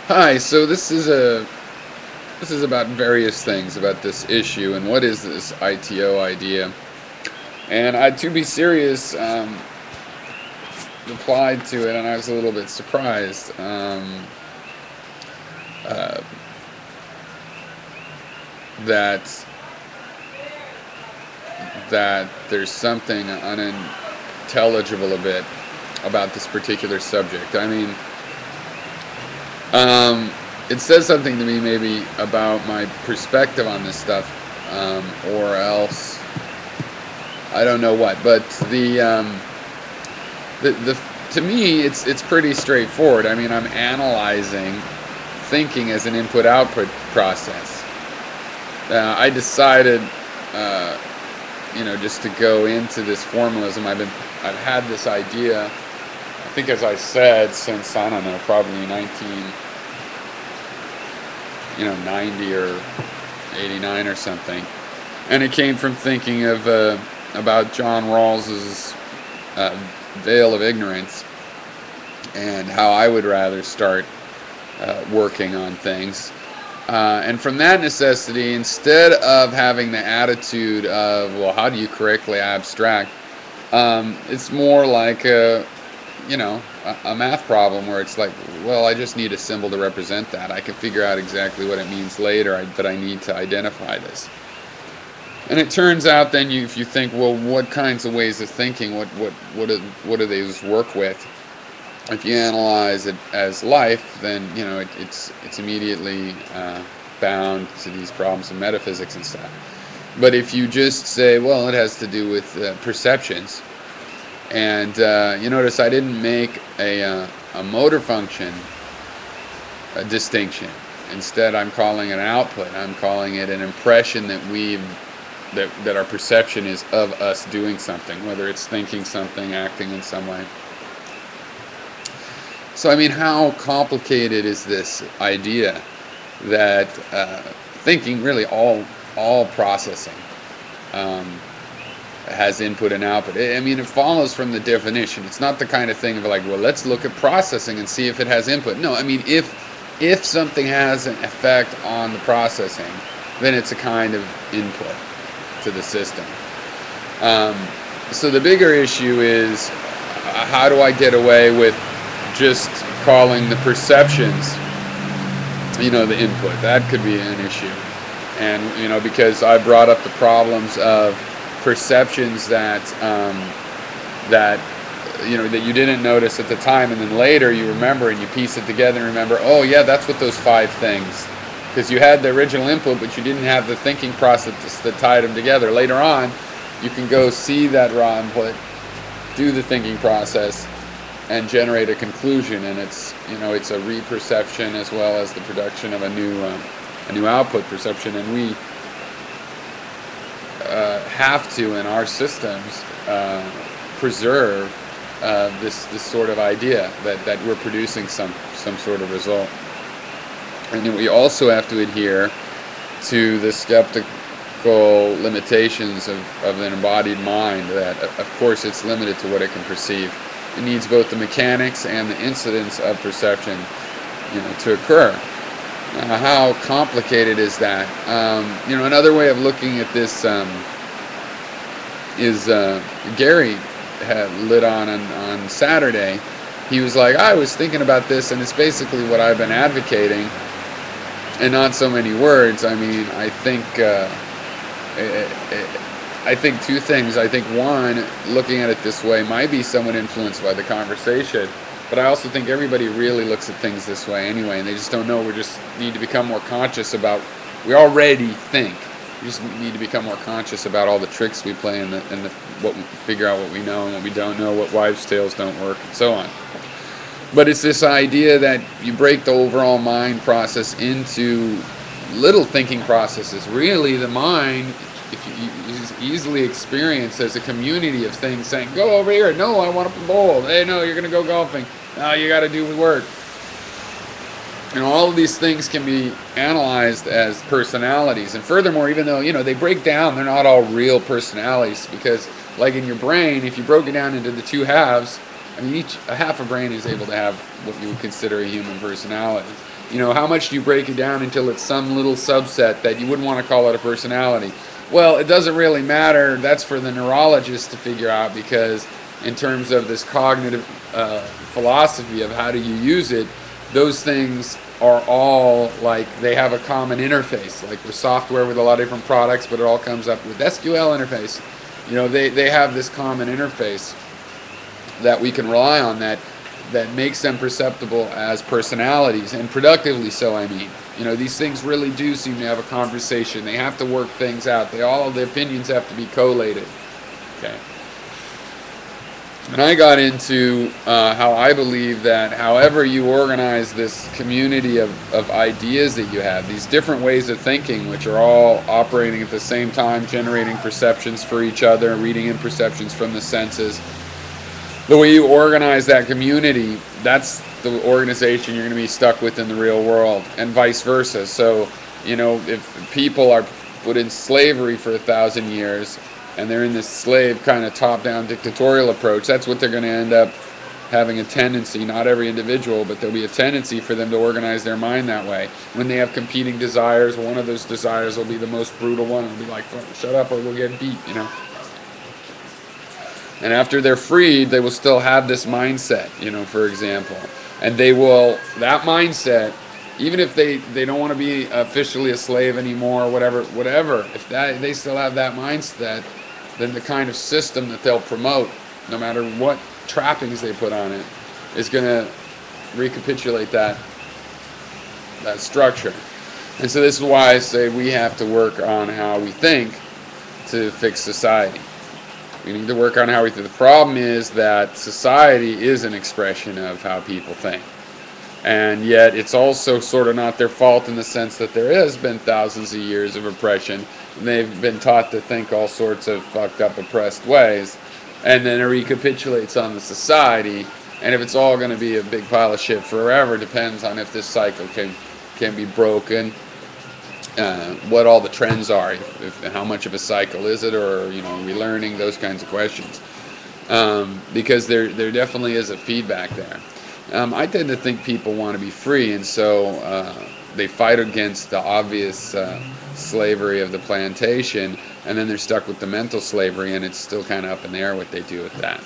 Hi, so this is about various things about this issue and what is this ITO idea. And to be serious, replied to it, and I was a little bit surprised uh, that there's something unintelligible a bit about this particular subject. I mean, it says something to me maybe about my perspective on this stuff, or else I don't know what. But the to me it's pretty straightforward. I mean, I'm analyzing thinking as an input-output process. I decided, just to go into this formalism. I've had this idea, I think, as I said, since, I don't know, probably 90 or 89 or something, and it came from thinking of about John Rawls's veil of ignorance, and how I would rather start working on things. And from that necessity, instead of having the attitude of, well, how do you correctly abstract, it's more like a math problem where it's like, well, I just need a symbol to represent that. I can figure out exactly what it means later, but I need to identify this. And it turns out then, if you think, well, what kinds of ways of thinking, what do these work with? If you analyze it as life, then it's immediately bound to these problems of metaphysics and stuff. But if you just say, well, it has to do with perceptions, and you notice I didn't make a motor function a distinction. Instead, I'm calling it an output. I'm calling it an impression that our perception is of us doing something, whether it's thinking something, acting in some way. So, I mean, how complicated is this idea that thinking, really all processing, has input and output? I mean, it follows from the definition. It's not the kind of thing of like, well, let's look at processing and see if it has input. No, I mean, if something has an effect on the processing, then it's a kind of input to the system. So the bigger issue is, how do I get away with just calling the perceptions, the input? That could be an issue. And, because I brought up the problems of perceptions that you didn't notice at the time, and then later you remember and you piece it together and remember, oh yeah, that's what those 5 things, because you had the original input, but you didn't have the thinking process that tied them together. Later on, you can go see that raw input, do the thinking process, and generate a conclusion, and it's a reperception as well as the production of a new output perception. And we have to, in our systems, preserve this sort of idea that we're producing some sort of result. And then we also have to adhere to the skeptical limitations of an embodied mind, that of course it's limited to what it can perceive. It needs both the mechanics and the incidence of perception, to occur. How complicated is that? Another way of looking at this is Gary had lit on Saturday. He was like, I was thinking about this, and it's basically what I've been advocating, and not so many words. I mean, I think 2 things. I think, one, looking at it this way might be somewhat influenced by the conversation, but I also think everybody really looks at things this way anyway, and they just don't know. We just need to become more conscious about, we already think. We just need to become more conscious about all the tricks we play and figure out what we know and what we don't know, what wives' tales don't work, and so on. But it's this idea that you break the overall mind process into little thinking processes. Really, the mind, is easily experienced as a community of things saying, go over here, no, I want to bowl, hey, no, you're going to go golfing, no, you got to do work. And all of these things can be analyzed as personalities. And furthermore, even though, they break down, they're not all real personalities, because like in your brain, if you broke it down into the 2 halves, I mean, a half a brain is able to have what you would consider a human personality. How much do you break it down until it's some little subset that you wouldn't want to call it a personality? Well, it doesn't really matter. That's for the neurologist to figure out, because in terms of this cognitive philosophy of how do you use it, those things are all like they have a common interface. Like with software with a lot of different products, but it all comes up with SQL interface. They have this common interface that we can rely on that makes them perceptible as personalities, and productively so, I mean. These things really do seem to have a conversation. They have to work things out. All the opinions have to be collated. Okay. And I got into how I believe that however you organize this community of ideas that you have, these different ways of thinking, which are all operating at the same time, generating perceptions for each other, reading in perceptions from the senses, the way you organize that community, that's the organization you're going to be stuck with in the real world, and vice versa. So, if people are put in slavery for 1,000 years, and they're in this slave kind of top-down dictatorial approach, that's what they're going to end up having a tendency, not every individual, but there'll be a tendency for them to organize their mind that way. When they have competing desires, one of those desires will be the most brutal one. It'll be like, shut up or we'll get beat, And after they're freed, they will still have this mindset, for example. And that mindset, even if they don't want to be officially a slave anymore, whatever, if they still have that mindset, then the kind of system that they'll promote, no matter what trappings they put on it, is going to recapitulate that structure. And so this is why I say we have to work on how we think to fix society. We need to work on how we think. The problem is that society is an expression of how people think. And yet it's also sort of not their fault in the sense that there has been thousands of years of oppression. And they've been taught to think all sorts of fucked up, oppressed ways. And then it recapitulates on the society. And if it's all going to be a big pile of shit forever, depends on if this cycle can be broken. What all the trends are, how much of a cycle is it, or are we learning, those kinds of questions, because there definitely is a feedback there. I tend to think people want to be free, and so they fight against the obvious slavery of the plantation, and then they're stuck with the mental slavery, and it's still kind of up in the air what they do with that.